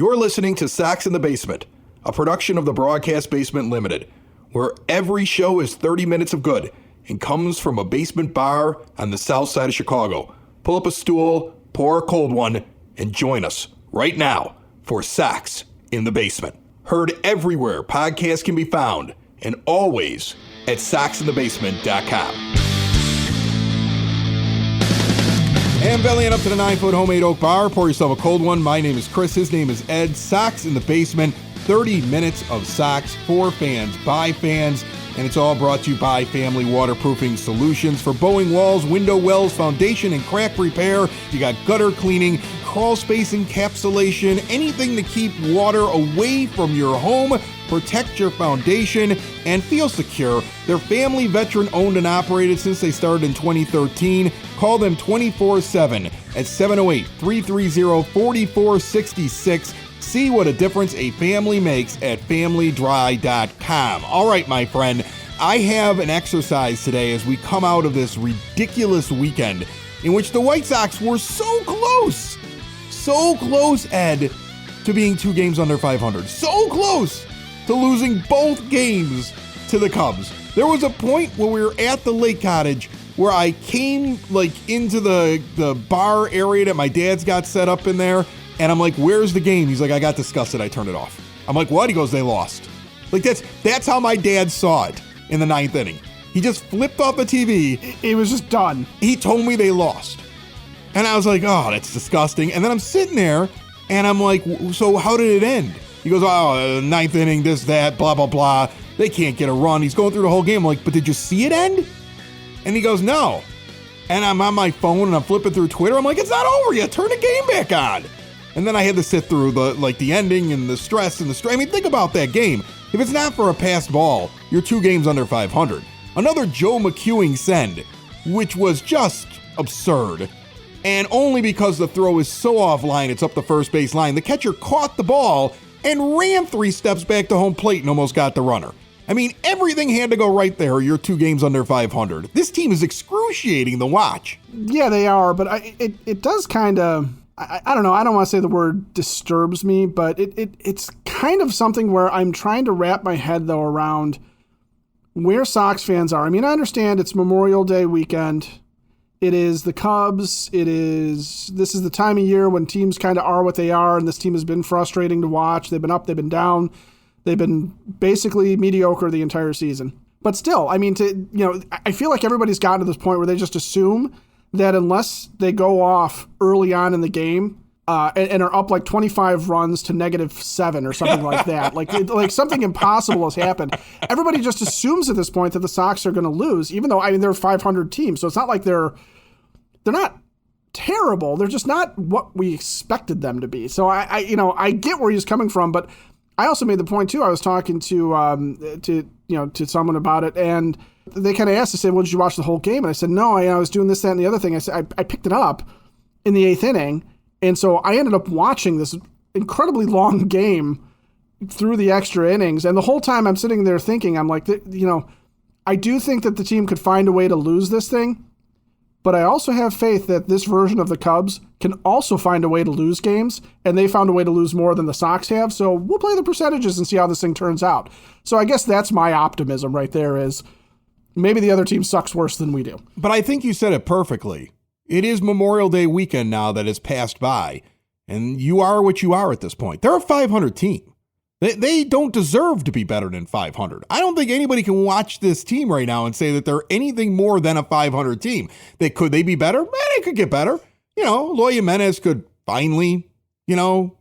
You're listening to Sox in the Basement, a production of the Broadcast Basement Limited, where every show is 30 minutes of good and comes from a basement bar on the south side of Chicago. Pull up a stool, pour a cold one, and join us right now for Sox in the Basement. Heard everywhere podcasts can be found, and always at soxinthebasement.com. And bellying up to the 9-foot homemade oak bar. Pour yourself a cold one. My name is Chris. His name is Ed. Sox in the Basement. 30 minutes of Sox for fans, by fans. And it's all brought to you by Family Waterproofing Solutions. For bowing walls, window wells, foundation and crack repair. You got gutter cleaning, crawl space encapsulation, anything to keep water away from your home. Protect your foundation and feel secure. They're family veteran owned and operated since they started in 2013. Call them 24/7 at 708-330-4466. See what a difference a family makes at familydry.com. All right, my friend, I have an exercise today as we come out of this ridiculous weekend in which the White Sox were so close, Ed, to being 2 games under 500. So close to losing both games to the Cubs. There was a point where we were at the lake cottage where I came into the bar area that my dad's got set up in there, and I'm like, where's the game? He's like, I got disgusted, I turned it off. I'm like, what? He goes, they lost. That's how my dad saw it in the 9th inning. He just flipped off the TV. It was just done. He told me they lost. And I was like, oh, that's disgusting. And then I'm sitting there, and I'm like, so how did it end? He goes, oh, 9th inning, this, that, blah, blah, blah. They can't get a run. He's going through the whole game. I'm like, but did you see it end? And he goes, no. And I'm on my phone, and I'm flipping through Twitter. I'm like, it's not over yet. Turn the game back on. And then I had to sit through the ending and the stress and the strain. I mean, think about that game. If it's not for a passed ball, you're 2 games under 500. Another Joe McEwing send, which was just absurd. And only because the throw is so offline, it's up the first base line. The catcher caught the ball and ran 3 steps back to home plate and almost got the runner. I mean, everything had to go right there. You're 2 games under 500. This team is excruciating to watch. Yeah, they are, but it does kind of... I don't know. I don't want to say the word disturbs me, but it's kind of something where I'm trying to wrap my head, though, around where Sox fans are. I mean, I understand it's Memorial Day weekend. It is the Cubs. This is the time of year when teams kind of are what they are, and this team has been frustrating to watch. They've been up, they've been down. They've been basically mediocre the entire season. But still, I mean, I feel like everybody's gotten to this point where they just assume that unless they go off early on in the game and are up like 25 runs to -7 or something like that, like something impossible has happened, everybody just assumes at this point that the Sox are going to lose, even though, I mean, they're a 500 team. So it's not like they're not terrible. They're just not what we expected them to be. So I get where he's coming from, but I also made the point too. I was talking to someone about it, and they kind of asked, I said, well, did you watch the whole game? And I said, no, I was doing this, that, and the other thing. I said, I picked it up in the 8th inning. And so I ended up watching this incredibly long game through the extra innings. And the whole time I'm sitting there thinking, I'm like, I do think that the team could find a way to lose this thing. But I also have faith that this version of the Cubs can also find a way to lose games, and they found a way to lose more than the Sox have. So we'll play the percentages and see how this thing turns out. So I guess that's my optimism right there, is maybe the other team sucks worse than we do. But I think you said it perfectly. It is Memorial Day weekend now that has passed by, and you are what you are at this point. They're a 500 team. They don't deserve to be better than 500. I don't think anybody can watch this team right now and say that they're anything more than a 500 team. Could they be better? They could get better. Eloy Jimenez could finally,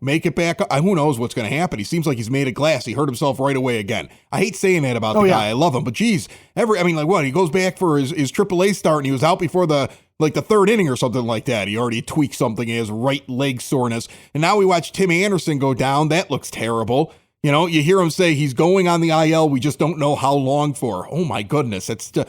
make it back. Who knows what's going to happen? He seems like he's made of glass. He hurt himself right away again. I hate saying that about the guy. I love him, but geez, he goes back for his AAA start and he was out before the 3rd inning or something like that. He already tweaked something. He has right leg soreness. And now we watch Tim Anderson go down. That looks terrible. You hear him say he's going on the IL. We just don't know how long for. Oh my goodness. That's the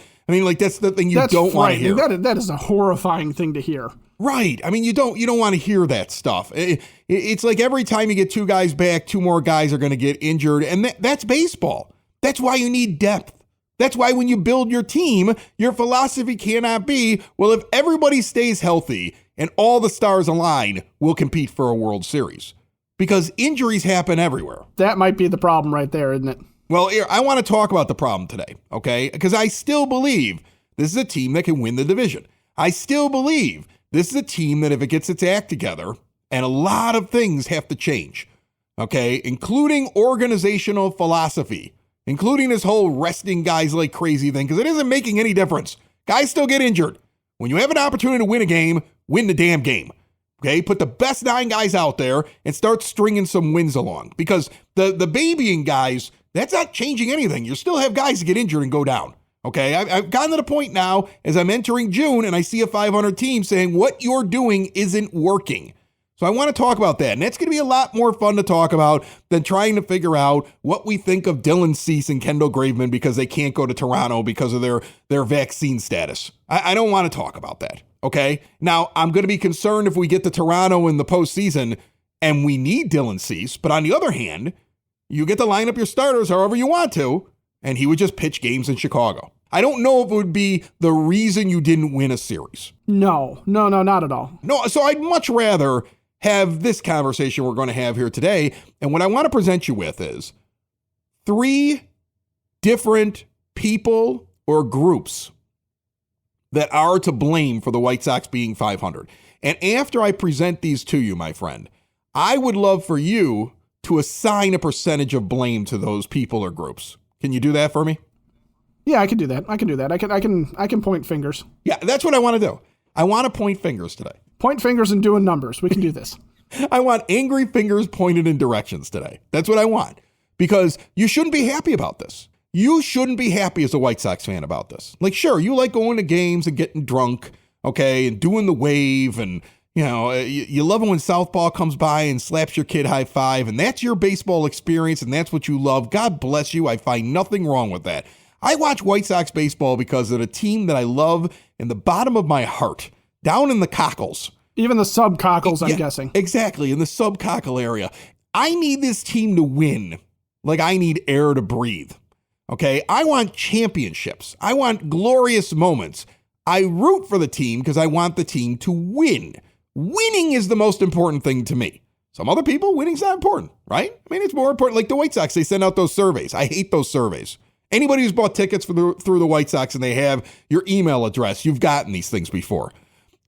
thing you don't want to hear. That is a horrifying thing to hear. Right. I mean, you don't want to hear that stuff. It's like every time you get 2 guys back, 2 more guys are going to get injured. And that's baseball. That's why you need depth. That's why when you build your team, your philosophy cannot be, well, if everybody stays healthy and all the stars align, we'll compete for a World Series. because injuries happen everywhere. That might be the problem right there, isn't it? Well, I want to talk about the problem today, okay? Because I still believe this is a team that can win the division. I still believe this is a team that if it gets its act together, and a lot of things have to change, okay, including organizational philosophy, including this whole resting guys like crazy thing, because it isn't making any difference. Guys still get injured. When you have an opportunity to win a game, win the damn game. Okay, put the best 9 guys out there and start stringing some wins along, because the babying guys, that's not changing anything. You still have guys that get injured and go down. Okay, I've gotten to the point now as I'm entering June and I see a 500 team saying what you're doing isn't working. So I want to talk about that, and that's going to be a lot more fun to talk about than trying to figure out what we think of Dylan Cease and Kendall Graveman because they can't go to Toronto because of their vaccine status. I don't want to talk about that, okay? Now, I'm going to be concerned if we get to Toronto in the postseason and we need Dylan Cease, but on the other hand, you get to line up your starters however you want to, and he would just pitch games in Chicago. I don't know if it would be the reason you didn't win a series. No, not at all. No, so I'd much rather have this conversation we're going to have here today. And what I want to present you with is 3 different people or groups that are to blame for the White Sox being 500. And after I present these to you, my friend, I would love for you to assign a percentage of blame to those people or groups. Can you do that for me? Yeah, I can do that. I can point fingers. Yeah, that's what I want to do. I want to point fingers today. Point fingers and doing numbers. We can do this. I want angry fingers pointed in directions today. That's what I want. Because you shouldn't be happy about this. You shouldn't be happy as a White Sox fan about this. Like, sure, you like going to games and getting drunk, okay, and doing the wave, and, you know, you love it when Southpaw comes by and slaps your kid high five, and that's your baseball experience, and that's what you love. God bless you. I find nothing wrong with that. I watch White Sox baseball because of a team that I love in the bottom of my heart, down in the cockles. Even the sub-cockles, I'm guessing. Exactly, in the sub-cockle area. I need this team to win like I need air to breathe, okay? I want championships. I want glorious moments. I root for the team because I want the team to win. Winning is the most important thing to me. Some other people, winning's not important, right? I mean, it's more important. Like the White Sox, they send out those surveys. I hate those surveys. Anybody who's bought tickets through the White Sox and they have your email address, you've gotten these things before.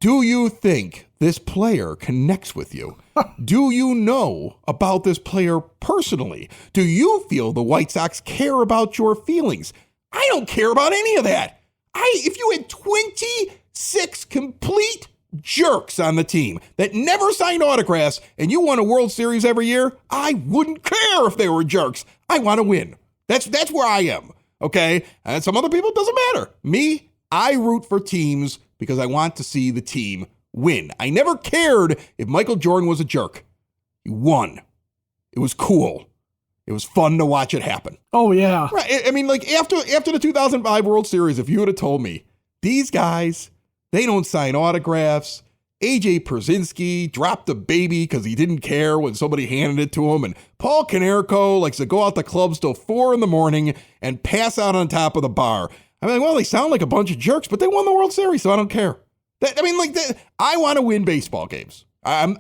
Do you think this player connects with you? Do you know about this player personally? Do you feel the White Sox care about your feelings? I don't care about any of that. If you had 26 complete jerks on the team that never signed autographs and you won a World Series every year, I wouldn't care if they were jerks. I want to win. That's where I am, okay? And some other people, it doesn't matter. Me, I root for teams because I want to see the team win. I never cared if Michael Jordan was a jerk. He won. It was cool. It was fun to watch it happen. Oh, yeah. Right. I mean, like after the 2005 World Series, if you would have told me, these guys, they don't sign autographs. A.J. Pierzynski dropped the baby because he didn't care when somebody handed it to him. And Paul Konerko likes to go out to clubs till 4 a.m. and pass out on top of the bar. I mean, well, they sound like a bunch of jerks, but they won the World Series, so I don't care. I want to win baseball games. I'm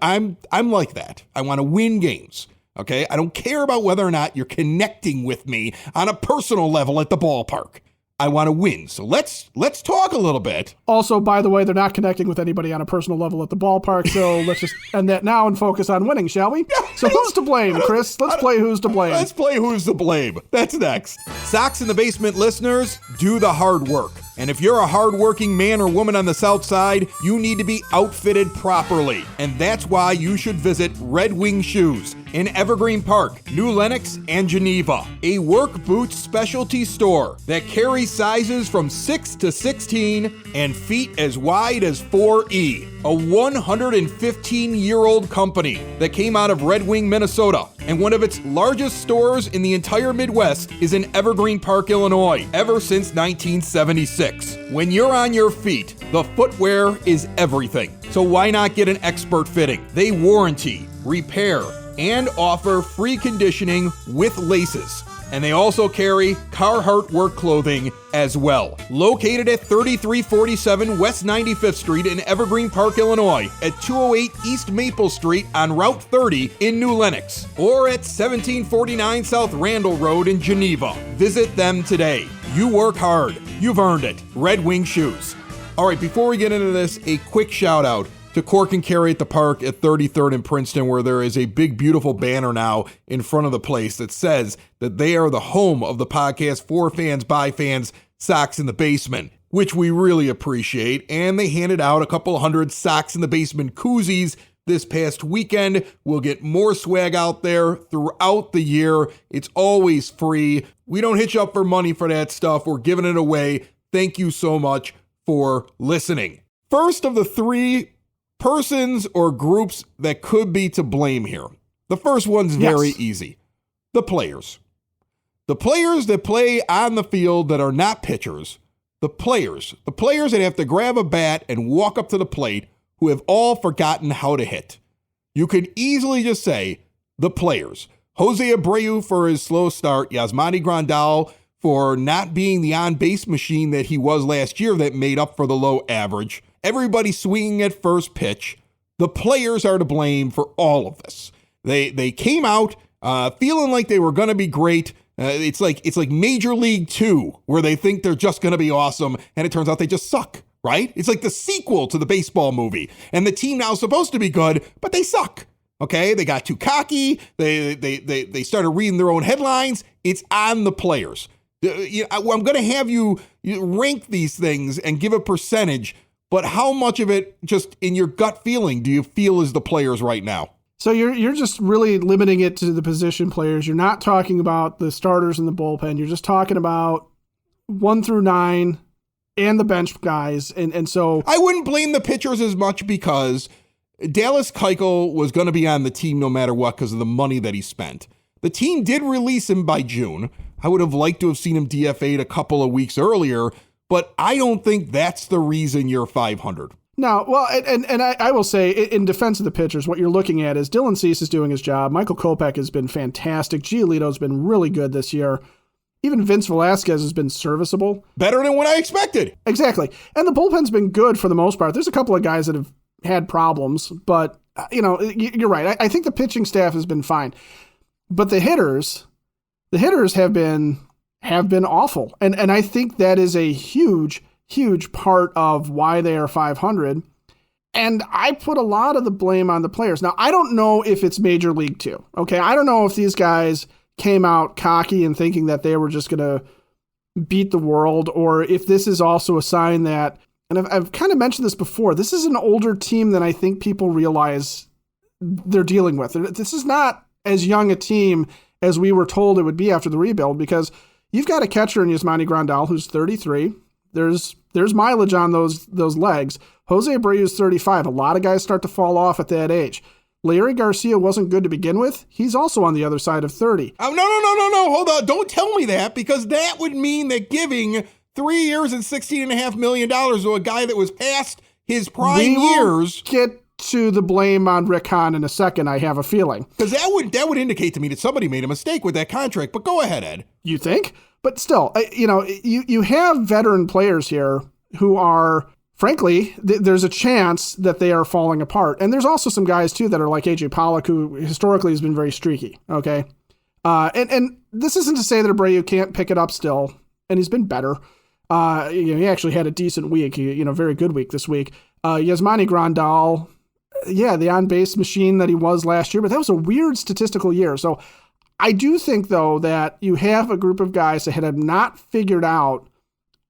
like that. I want to win games. Okay, I don't care about whether or not you're connecting with me on a personal level at the ballpark. I want to win. So let's talk a little bit. Also, by the way, they're not connecting with anybody on a personal level at the ballpark, so let's just end that now and focus on winning, shall we? So who's to blame, Chris? Let's play Who's to Blame. Let's play Who's to Blame. That's next. Sox in the Basement listeners, do the hard work. And if you're a hardworking man or woman on the South Side, you need to be outfitted properly. And that's why you should visit Red Wing Shoes in Evergreen Park, New Lenox, and Geneva. A work boots specialty store that carries sizes from 6 to 16 and feet as wide as 4E. A 115-year-old company that came out of Red Wing, Minnesota. And one of its largest stores in the entire Midwest is in Evergreen Park, Illinois, ever since 1976. When you're on your feet, the footwear is everything. So why not get an expert fitting? They warranty, repair, and offer free conditioning with laces. And they also carry Carhartt work clothing as well. Located at 3347 West 95th Street in Evergreen Park, Illinois, at 208 East Maple Street on Route 30 in New Lenox, or at 1749 South Randall Road in Geneva. Visit them today. You work hard. You've earned it. Red Wing Shoes. All right, before we get into this, a quick shout out to Cork and Carry at the Park at 33rd and Princeton, where there is a big, beautiful banner now in front of the place that says that they are the home of the podcast for fans, by fans, Sox in the Basement, which we really appreciate. And they handed out a couple hundred Sox in the Basement koozies this past weekend. We'll get more swag out there throughout the year. It's always free. We don't hitch up for money for that stuff. We're giving it away. Thank you so much for listening. First of the three persons or groups that could be to blame here. The first one's very easy. The players. The players that play on the field that are not pitchers. The players that have to grab a bat and walk up to the plate, who have all forgotten how to hit. You could easily just say the players. Jose Abreu for his slow start. Yasmani Grandal for not being the on-base machine that he was last year that made up for the low average. Everybody swinging at first pitch. The players are to blame for all of this. They came out feeling like they were going to be great. It's like Major League 2, where they think they're just going to be awesome, and it turns out they just suck, right? It's like the sequel to the baseball movie, and the team now is supposed to be good, but they suck. Okay, they got too cocky. They started reading their own headlines. It's on the players. I'm going to have you rank these things and give a percentage, but how much of it, just in your gut feeling, do you feel is the players right now? So you're just really limiting it to the position players. You're not talking about the starters in the bullpen. You're just talking about 1 through 9 and the bench guys. And so I wouldn't blame the pitchers as much, because Dallas Keuchel was going to be on the team no matter what because of the money that he spent. The team did release him by June. I would have liked to have seen him DFA'd a couple of weeks earlier, but I don't think that's the reason you're 500. No, well, and I will say, in defense of the pitchers, what you're looking at is Dylan Cease is doing his job. Michael Kopech has been fantastic. Giolito's been really good this year. Even Vince Velasquez has been serviceable. Better than what I expected. Exactly. And the bullpen's been good for the most part. There's a couple of guys that have had problems, but, you're right. I think the pitching staff has been fine. But the hitters have been awful. And I think that is a huge part of why they are 500. And I put a lot of the blame on the players. Now, I don't know if it's Major League 2. Okay. I don't know if these guys came out cocky and thinking that they were just going to beat the world, or if this is also a sign that, and I've kind of mentioned this before, this is an older team than I think people realize they're dealing with. This is not as young a team as we were told it would be after the rebuild, because you've got a catcher in Yasmani Grandal who's 33. There's mileage on those legs. Jose Abreu is 35. A lot of guys start to fall off at that age. Larry Garcia wasn't good to begin with. He's also on the other side of 30. Oh, no. Hold on. Don't tell me that, because that would mean that giving 3 years and $16.5 million to a guy that was past his prime years. Get to the blame on Rick Hahn in a second, I have a feeling. Because that would indicate to me that somebody made a mistake with that contract. But go ahead, Ed. You think? But still, you have veteran players here who are, frankly, there's a chance that they are falling apart. And there's also some guys, too, that are like A.J. Pollock, who historically has been very streaky, okay? And this isn't to say that Abreu can't pick it up still, and he's been better. He actually had a decent week, very good week this week. Yasmani Grandal, the on-base machine that he was last year, but that was a weird statistical year. So I do think, though, that you have a group of guys that have not figured out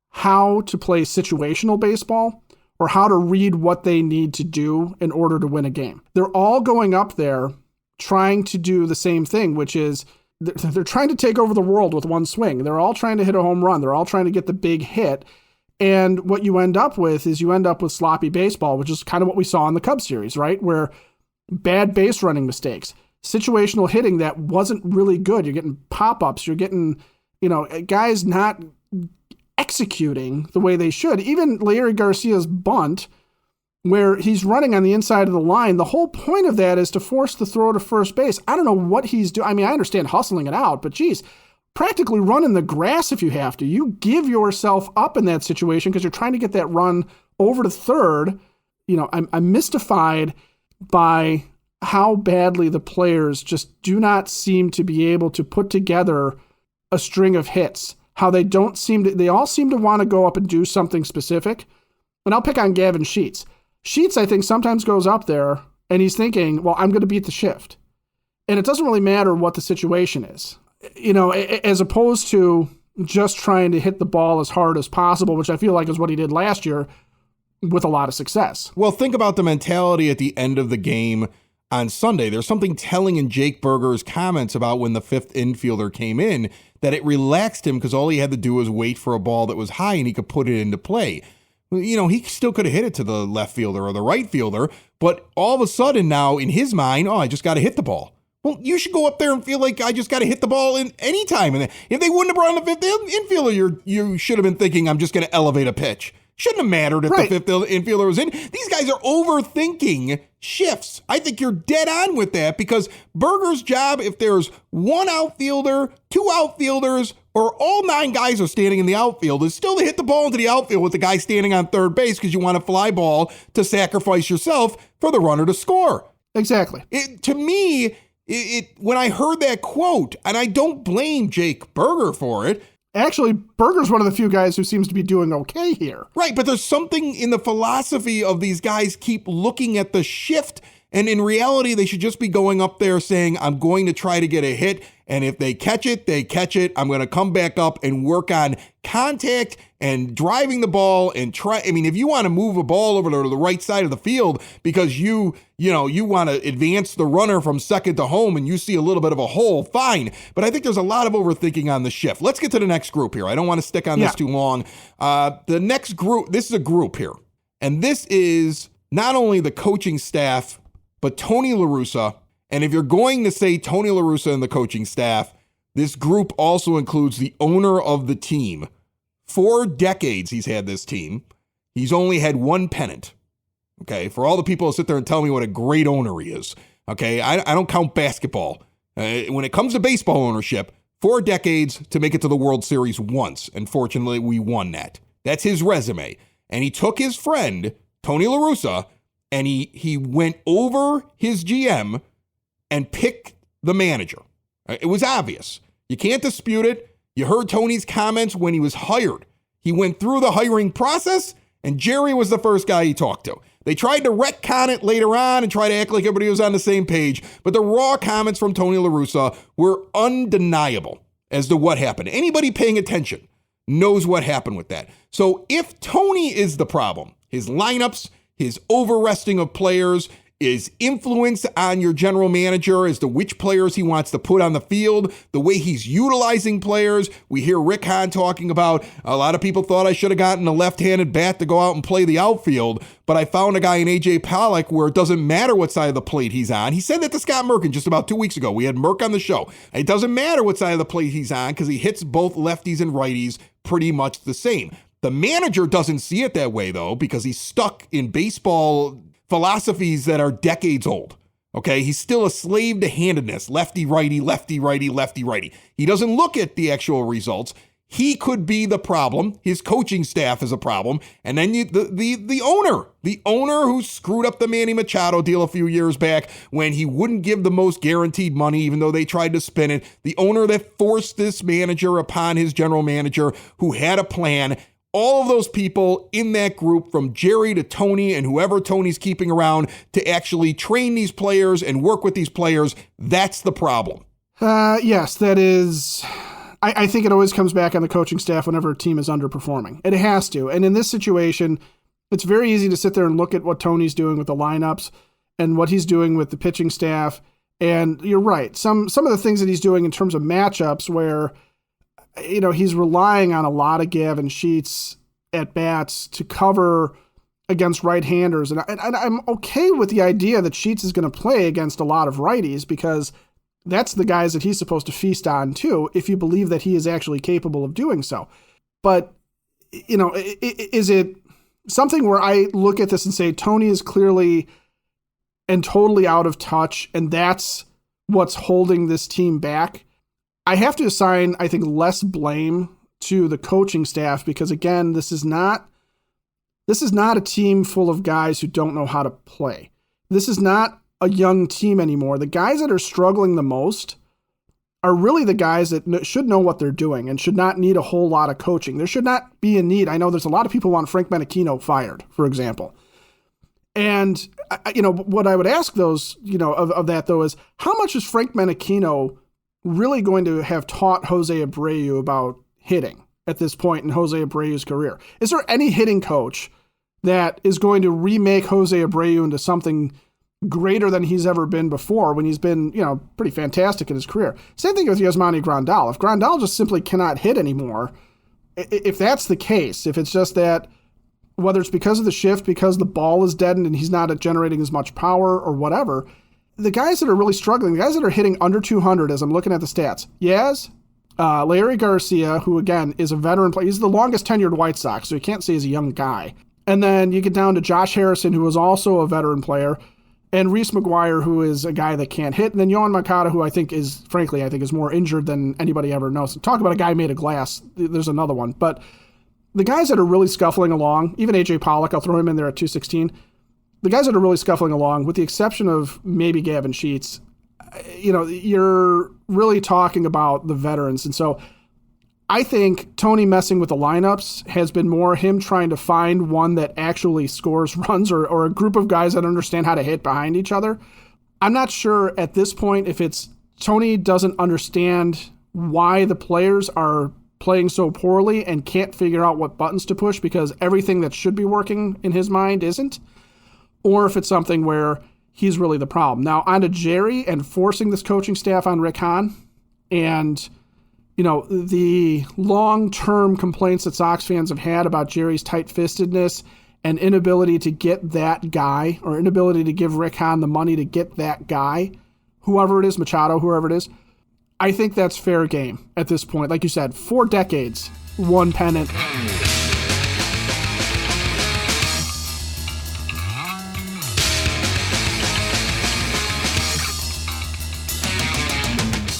how to play situational baseball or how to read what they need to do in order to win a game. They're all going up there trying to do the same thing, which is they're trying to take over the world with one swing. They're all trying to hit a home run. They're all trying to get the big hit. And what you end up with is sloppy baseball, which is kind of what we saw in the Cubs series, right? Where bad base running mistakes, situational hitting that wasn't really good. You're getting pop-ups. You're getting, guys not executing the way they should. Even Larry Garcia's bunt, where he's running on the inside of the line, the whole point of that is to force the throw to first base. I don't know what he's doing. I mean, I understand hustling it out, but geez, practically run in the grass if you have to. You give yourself up in that situation because you're trying to get that run over to third. I'm mystified by how badly the players just do not seem to be able to put together a string of hits. How they all seem to want to go up and do something specific. And I'll pick on Gavin Sheets. Sheets, I think, sometimes goes up there and he's thinking, well, I'm going to beat the shift. And it doesn't really matter what the situation is, as opposed to just trying to hit the ball as hard as possible, which I feel like is what he did last year with a lot of success. Well, think about the mentality at the end of the game on Sunday. There's something telling in Jake Berger's comments about when the fifth infielder came in that it relaxed him because all he had to do was wait for a ball that was high and he could put it into play. He still could have hit it to the left fielder or the right fielder, but all of a sudden now in his mind, I just got to hit the ball. Well, you should go up there and feel like I just got to hit the ball in any time. And if they wouldn't have brought in the fifth infielder, you should have been thinking I'm just going to elevate a pitch. Shouldn't have mattered if the fifth infielder was in. These guys are overthinking shifts. I think you're dead on with that because Berger's job, if there's one outfielder, two outfielders, or all 9 guys are standing in the outfield, is still to hit the ball into the outfield with the guy standing on third base because you want a fly ball to sacrifice yourself for the runner to score. Exactly. To me, when I heard that quote, and I don't blame Jake Berger for it. Actually, Berger's one of the few guys who seems to be doing okay here. Right, but there's something in the philosophy of these guys keep looking at the shift, and in reality, they should just be going up there saying, I'm going to try to get a hit, and if they catch it, they catch it. I'm going to come back up and work on contact and driving the ball and try. I mean, if you want to move a ball over to the right side of the field because you want to advance the runner from second to home and you see a little bit of a hole, fine. But I think there's a lot of overthinking on the shift. Let's get to the next group here. I don't want to stick on this too long. The next group, this is a group here. And this is not only the coaching staff, but Tony La Russa. And if you're going to say Tony La Russa and the coaching staff, this group also includes the owner of the team. 4 decades he's had this team. He's only had 1 pennant. Okay, for all the people who sit there and tell me what a great owner he is. Okay, I don't count basketball. When it comes to baseball ownership, 4 decades to make it to the World Series once. And fortunately, we won that. That's his resume. And he took his friend, Tony La Russa, and he went over his GM and picked the manager. It was obvious. You can't dispute it. You heard Tony's comments when he was hired. He went through the hiring process, and Jerry was the first guy he talked to. They tried to retcon it later on and try to act like everybody was on the same page, but the raw comments from Tony La Russa were undeniable as to what happened. Anybody paying attention knows what happened with that. So if Tony is the problem, his lineups, his over-resting of players, his influence on your general manager as to which players he wants to put on the field, the way he's utilizing players. We hear Rick Hahn talking about, a lot of people thought I should have gotten a left-handed bat to go out and play the outfield, but I found a guy in A.J. Pollock where it doesn't matter what side of the plate he's on. He said that to Scott Merkin just about 2 weeks ago. We had Merk on the show. It doesn't matter what side of the plate he's on because he hits both lefties and righties pretty much the same. The manager doesn't see it that way, though, because he's stuck in baseball philosophies that are decades old. Okay, he's still a slave to handedness. Lefty, righty, lefty, righty, lefty, righty. He doesn't look at the actual results. He could be the problem. His coaching staff is a problem. And then the owner who screwed up the Manny Machado deal a few years back when he wouldn't give the most guaranteed money, even though they tried to spin it. The owner that forced this manager upon his general manager who had a plan. All of those people in that group, from Jerry to Tony and whoever Tony's keeping around to actually train these players and work with these players, that's the problem. Yes, that is. I think it always comes back on the coaching staff whenever a team is underperforming. It has to. And in this situation, it's very easy to sit there and look at what Tony's doing with the lineups and what he's doing with the pitching staff. And you're right. Some of the things that he's doing in terms of matchups where, he's relying on a lot of Gavin Sheets at bats to cover against right-handers. And I'm okay with the idea that Sheets is going to play against a lot of righties because that's the guys that he's supposed to feast on too, if you believe that he is actually capable of doing so. But, is it something where I look at this and say, Tony is clearly and totally out of touch, and that's what's holding this team back? I have to assign, I think, less blame to the coaching staff because, again, this is not a team full of guys who don't know how to play. This is not a young team anymore. The guys that are struggling the most are really the guys that should know what they're doing and should not need a whole lot of coaching. There should not be a need. I know there's a lot of people who want Frank Menachino fired, for example. And, what I would ask those, of that, though, is how much is Frank Menachino really going to have taught Jose Abreu about hitting at this point in Jose Abreu's career? Is there any hitting coach that is going to remake Jose Abreu into something greater than he's ever been before when he's been, pretty fantastic in his career? Same thing with Yasmani Grandal. If Grandal just simply cannot hit anymore, if that's the case, if it's just that, whether it's because of the shift, because the ball is deadened and he's not generating as much power or whatever, the guys that are really struggling, the guys that are hitting under 200, as I'm looking at the stats, Larry Garcia, who again is a veteran player, he's the longest tenured White Sox, so you can't say he's a young guy. And then you get down to Josh Harrison, who is also a veteran player, and Reese McGuire, who is a guy that can't hit, and then Yohan Moncada, who I think is more injured than anybody ever knows. Talk about a guy made of glass. There's another one. But the guys that are really scuffling along, even A.J. Pollock, I'll throw him in there at 216, the guys that are really scuffling along, with the exception of maybe Gavin Sheets, you're really talking about the veterans. And so I think Tony messing with the lineups has been more him trying to find one that actually scores runs or a group of guys that understand how to hit behind each other. I'm not sure at this point if it's Tony doesn't understand why the players are playing so poorly and can't figure out what buttons to push because everything that should be working in his mind isn't, or if it's something where he's really the problem. Now, on to Jerry and forcing this coaching staff on Rick Hahn and, the long-term complaints that Sox fans have had about Jerry's tight-fistedness and inability to get that guy or inability to give Rick Hahn the money to get that guy, whoever it is, Machado, whoever it is, I think that's fair game at this point. Like you said, 4 decades, 1 pennant.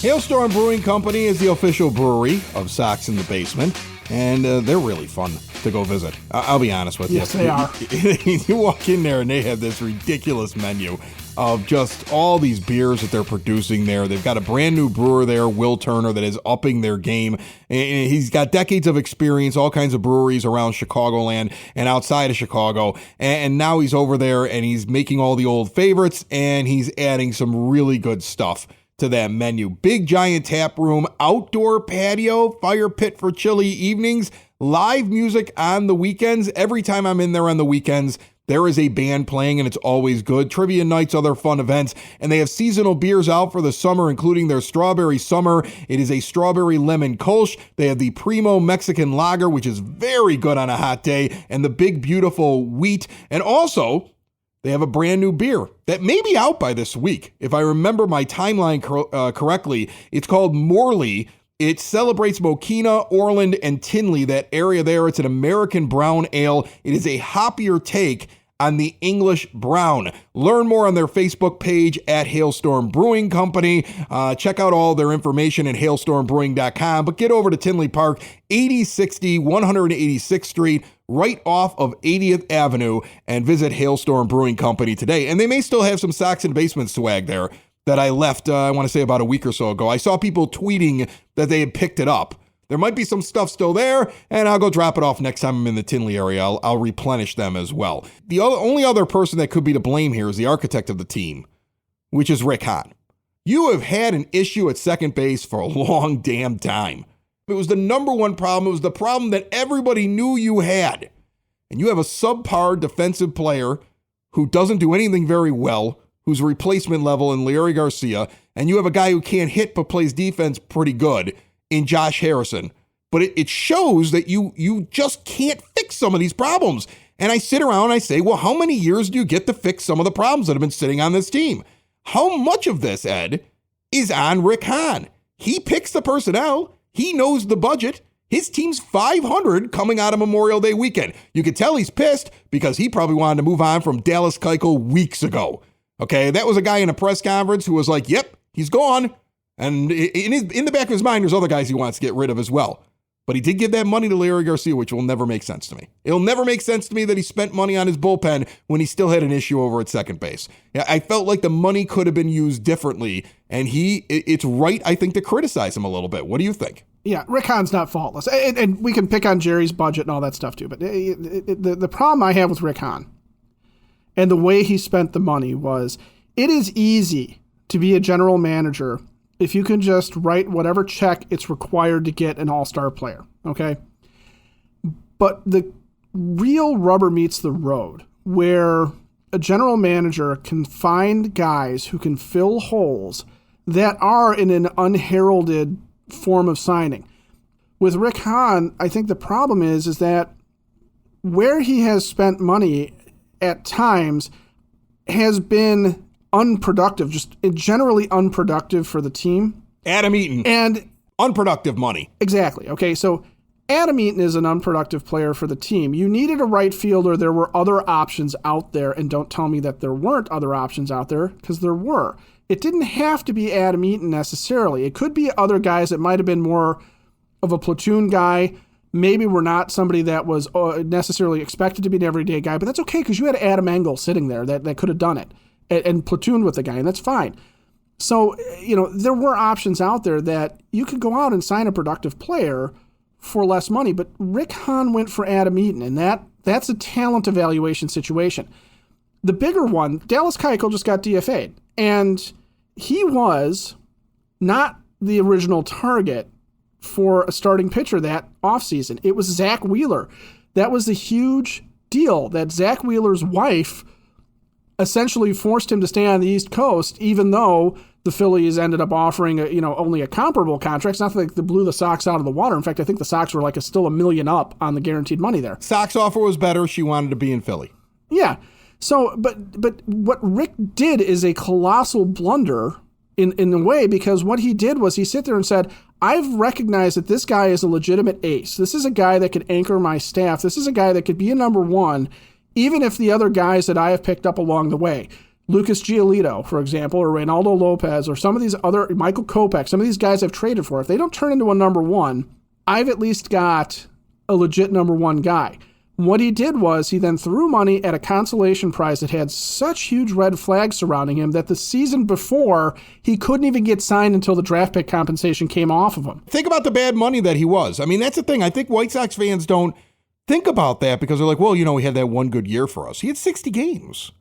Hailstorm Brewing Company is the official brewery of Sox in the Basement, and they're really fun to go visit. I'll be honest with you. Yes, they are. You walk in there and they have this ridiculous menu of just all these beers that they're producing there. They've got a brand new brewer there, Will Turner, that is upping their game. And he's got decades of experience, all kinds of breweries around Chicagoland and outside of Chicago. And now he's over there and he's making all the old favorites and he's adding some really good stuff to that menu. Big giant tap room, outdoor patio, fire pit for chilly evenings, live music on the weekends. Every time I'm in there on the weekends, there is a band playing and it's always good. Trivia nights, other fun events, and they have seasonal beers out for the summer, including their Strawberry Summer. It is a strawberry lemon kolsch. They have the Primo Mexican Lager, which is very good on a hot day, and the Big Beautiful Wheat. And also, they have a brand new beer that may be out by this week. If I remember my timeline correctly, it's called Morley. It celebrates Mokina, Orland, and Tinley, that area there. It's an American brown ale. It is a hoppier take on the English brown. Learn more on their Facebook page at Hailstorm Brewing Company. Check out all their information at hailstormbrewing.com. But get over to Tinley Park, 8060 186th Street, right off of 80th Avenue, and visit Hailstorm Brewing Company today. And they may still have some Sox in the Basement swag there that I left, I want to say about a week or so ago. I saw people tweeting that they had picked it up. There might be some stuff still there, and I'll go drop it off next time I'm in the Tinley area. I'll replenish them as well. The only other person that could be to blame here is the architect of the team, which is Rick Hahn. You have had an issue at second base for a long damn time. It was the number one problem. It was the problem that everybody knew you had. And you have a subpar defensive player who doesn't do anything very well, who's replacement level in Larry Garcia, and you have a guy who can't hit but plays defense pretty good in Josh Harrison. But it shows that you just can't fix some of these problems. And I sit around and I say, well, how many years do you get to fix some of the problems that have been sitting on this team? How much of this, Ed, is on Rick Hahn? He picks the personnel. He knows the budget. His team's 500 coming out of Memorial Day weekend. You could tell he's pissed because he probably wanted to move on from Dallas Keuchel weeks ago. Okay, that was a guy in a press conference who was like, yep, he's gone. And in the back of his mind, there's other guys he wants to get rid of as well. But he did give that money to Larry Garcia, which will never make sense to me. It'll never make sense to me that he spent money on his bullpen when he still had an issue over at second base. I felt like the money could have been used differently, and it's right, I think, to criticize him a little bit. What do you think? Yeah, Rick Hahn's not faultless. And we can pick on Jerry's budget and all that stuff too. But the problem I have with Rick Hahn and the way he spent the money was, it is easy to be a general manager if you can just write whatever check it's required to get an all-star player, okay? But the real rubber meets the road, where a general manager can find guys who can fill holes that are in an unheralded form of signing. With Rick Hahn, I think the problem is that where he has spent money at times has been unproductive, just generally unproductive for the team. Adam Eaton. And unproductive money. Exactly. Okay, so Adam Eaton is an unproductive player for the team. You needed a right fielder. There were other options out there, and don't tell me that there weren't other options out there, because there were. It didn't have to be Adam Eaton necessarily. It could be other guys that might have been more of a platoon guy. Maybe we're not somebody that was necessarily expected to be an everyday guy, but that's okay, because you had Adam Engel sitting there that could have done it and platooned with the guy, and that's fine. So, there were options out there that you could go out and sign a productive player for less money, but Rick Hahn went for Adam Eaton, and that's a talent evaluation situation. The bigger one, Dallas Keuchel just got DFA'd, and he was not the original target for a starting pitcher that offseason. It was Zach Wheeler. That was the huge deal, that Zach Wheeler's wife essentially forced him to stay on the East Coast, even though the Phillies ended up offering only a comparable contract. It's not like they blew the Sox out of the water. In fact, I think the Sox were still $1 million up on the guaranteed money there. Sox offer was better. She wanted to be in Philly. Yeah. So, but what Rick did is a colossal blunder in a way, because what he did was he sat there and said, I've recognized that this guy is a legitimate ace. This is a guy that could anchor my staff. This is a guy that could be a number one, even if the other guys that I have picked up along the way, Lucas Giolito, for example, or Reynaldo Lopez, or some of these other, Michael Kopech, some of these guys I've traded for, if they don't turn into a number one, I've at least got a legit number one guy. What he did was he then threw money at a consolation prize that had such huge red flags surrounding him that the season before, he couldn't even get signed until the draft pick compensation came off of him. Think about the bad money that he was. I mean, that's the thing. I think White Sox fans don't think about that, because they're like, well, he had that one good year for us. He had 60 games.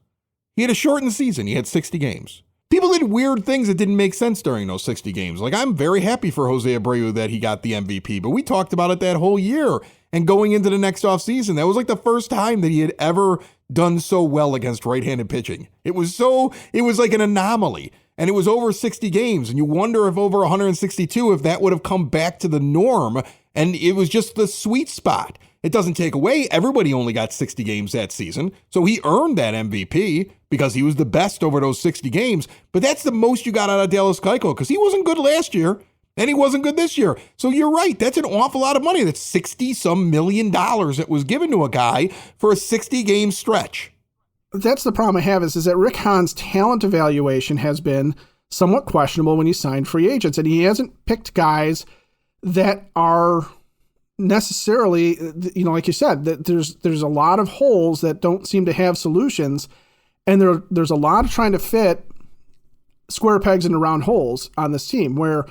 He had a shortened season. He had 60 games. People did weird things that didn't make sense during those 60 games. Like, I'm very happy for Jose Abreu that he got the MVP, but we talked about it that whole year. And going into the next offseason, that was like the first time that he had ever done so well against right-handed pitching. It was like an anomaly. And it was over 60 games. And you wonder if over 162, if that would have come back to the norm. And it was just the sweet spot. It doesn't take away, everybody only got 60 games that season. So he earned that MVP because he was the best over those 60 games. But that's the most you got out of Dallas Keuchel, because he wasn't good last year and he wasn't good this year. So you're right. That's an awful lot of money. That's $60-some million that was given to a guy for a 60-game stretch. That's the problem I have is that Rick Hahn's talent evaluation has been somewhat questionable when he signed free agents. And he hasn't picked guys that are necessarily, like you said, that there's a lot of holes that don't seem to have solutions, and there's a lot of trying to fit square pegs into round holes on this team, where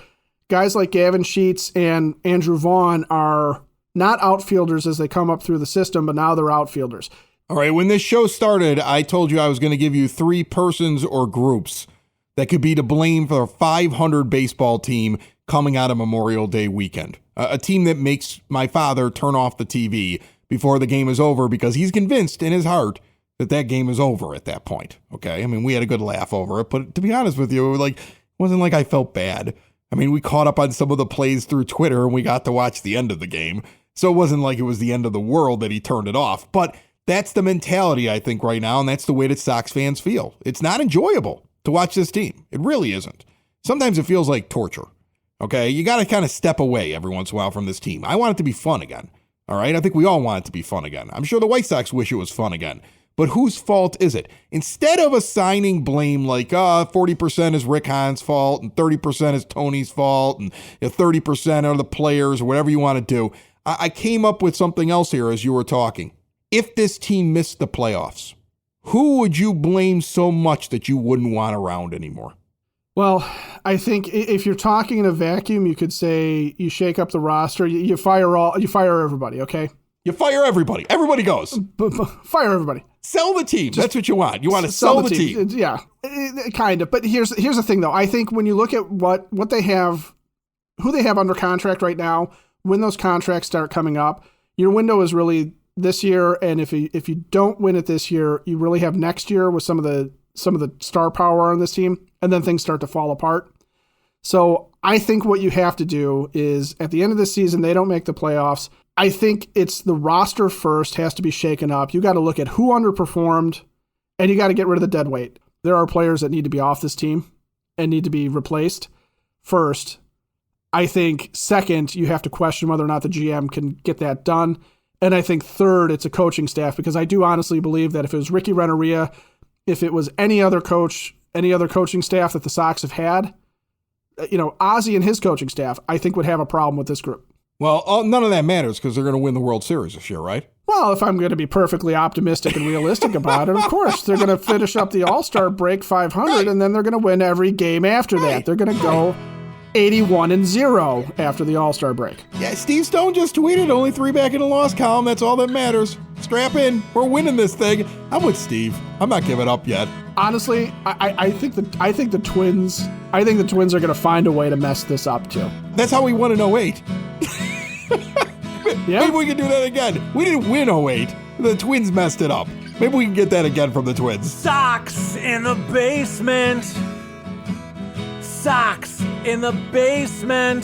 guys like Gavin Sheets and Andrew Vaughn are not outfielders as they come up through the system, but now they're outfielders. All right, when this show started, I told you I was going to give you 3 persons or groups that could be to blame for a 500 baseball team coming out of Memorial Day weekend. A team that makes my father turn off the TV before the game is over, because he's convinced in his heart that game is over at that point. Okay. I mean, we had a good laugh over it, but to be honest with you, it wasn't like I felt bad. I mean, we caught up on some of the plays through Twitter and we got to watch the end of the game. So it wasn't like it was the end of the world that he turned it off, but that's the mentality, I think, right now. And that's the way that Sox fans feel. It's not enjoyable to watch this team. It really isn't. Sometimes it feels like torture. Okay, you got to kind of step away every once in a while from this team. I want it to be fun again. All right, I think we all want it to be fun again. I'm sure the White Sox wish it was fun again. But whose fault is it? Instead of assigning blame like 40% is Rick Hahn's fault and 30% is Tony's fault and 30% are the players or whatever you want to do, I came up with something else here as you were talking. If this team missed the playoffs, who would you blame so much that you wouldn't want around anymore? Well, I think if you're talking in a vacuum, you could say you shake up the roster, you fire everybody, okay? You fire everybody. Everybody goes. Fire everybody. Sell the team. That's what you want. You want to sell the team. Yeah, kind of. But here's the thing, though. I think when you look at what they have, who they have under contract right now, when those contracts start coming up, your window is really this year. And if you don't win it this year, you really have next year with some of the star power on this team, and then things start to fall apart. So I think what you have to do is at the end of the season, they don't make the playoffs. I think it's the roster first has to be shaken up. You got to look at who underperformed, and you got to get rid of the dead weight. There are players that need to be off this team and need to be replaced first. I think second, you have to question whether or not the GM can get that done. And I think third, it's a coaching staff, because I do honestly believe that if it was Ricky Renteria, if it was any other coach, any other coaching staff that the Sox have had, Ozzie and his coaching staff, I think would have a problem with this group. Well, none of that matters because they're going to win the World Series this year, right? Well, if I'm going to be perfectly optimistic and realistic about it, of course, they're going to finish up the All-Star break 500, right, and then they're going to win every game after that. They're going to go 81-0 after the All-Star break. Yeah, Steve Stone just tweeted, only 3 back in the loss column. That's all that matters. Strap in. We're winning this thing. I'm with Steve. I'm not giving up yet. Honestly, I think the Twins are going to find a way to mess this up too. That's how we won in 08. Yeah. Maybe we can do that again. We didn't win 08. The Twins messed it up. Maybe we can get that again from the Twins. Sox in the basement. Sox in the basement.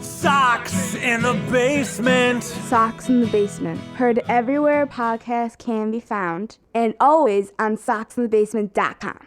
Sox in the basement. Sox in the Basement. Heard everywhere podcasts can be found, and always on soxinthebasement.com.